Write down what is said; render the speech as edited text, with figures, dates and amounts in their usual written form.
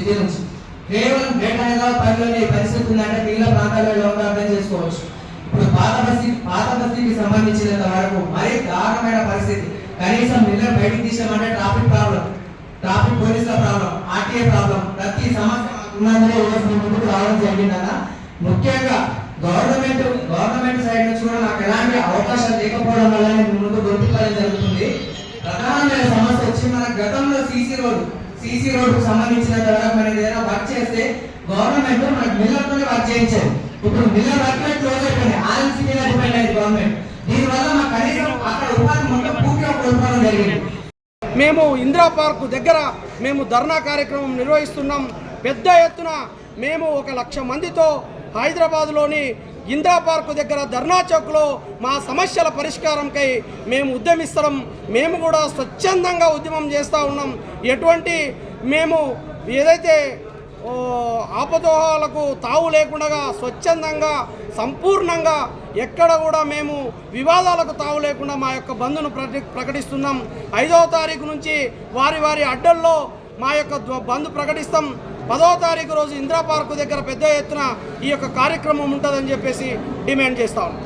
City నుంచి. కేవలం greater Hyderabad పరిధిలోని పరిస్థితి ఉందంటే మిగిలిన ప్రాంతాలలో ఉందో అర్థం చేసుకోవచ్చు. ఇప్పుడు పాత బస్తీకి సంబంధించినంత వరకు మరీ దారుణమైన పరిస్థితి. కనీసం మిల్లర్ బయటికి తీసామంటే ట్రాఫిక్ ప్రాబ్లం, ట్రాఫిక్ పోలీసుల ప్రాబ్లం, ఆర్టీఏ ప్రాబ్లం, ప్రతి సమస్య ఉన్నందులో ముందుకు రావడం జరిగిందన్న. ముఖ్యంగా గవర్నమెంట్ సైడ్ నుంచి కూడా నాకు ఎలాంటి అవకాశం లేకపోవడం వల్ల ముందు గుర్తింపడం జరుగుతుంది. ప్రధానమైన సమస్య వచ్చి మన గతంలో సీసీ రోడ్డుకు సంబంధించినంత వరకు మనం ఏదైనా వర్క్ చేస్తే గవర్నమెంట్ మనకు మిల్లర్తోనే వర్క్ చేయించారు. ఇప్పుడు మిల్లర్ వర్క్ క్లోజ్ అయిపోయింది, ఆర్ఎంసీ మీద డిపెండ్ అయింది గవర్నమెంట్. దీనివల్ల మాకు కనీసం అక్కడ ఉపాధి మొత్తం పూర్తిగా కోల్పోవడం జరిగింది. మేము ఇందిరా పార్కు దగ్గర మేము ధర్నా కార్యక్రమం నిర్వహిస్తున్నాం. పెద్ద ఎత్తున మేము 1,00,000 మందితో హైదరాబాద్లోని ఇందిరా పార్కు దగ్గర ధర్నా చౌక్లో మా సమస్యల పరిష్కారంకై మేము ఉద్యమిస్తాం. మేము కూడా స్వచ్ఛందంగా ఉద్యమం చేస్తూ ఉన్నాం. ఎటువంటి మేము ఏదైతే ఆపదోహాలకు తావు లేకుండా స్వచ్ఛందంగా సంపూర్ణంగా ఎక్కడ కూడా మేము వివాదాలకు తావు లేకుండా మా యొక్క బంద్ను ప్రకటిస్తున్నాం. 5వ తారీఖు నుంచి వారి అడ్డల్లో మా యొక్క బంద్ ప్రకటిస్తాం. 10వ తారీఖు రోజు ఇందిరా పార్కు దగ్గర పెద్ద ఎత్తున ఈ యొక్క కార్యక్రమం ఉంటుందని చెప్పేసి డిమాండ్ చేస్తా ఉన్నాం.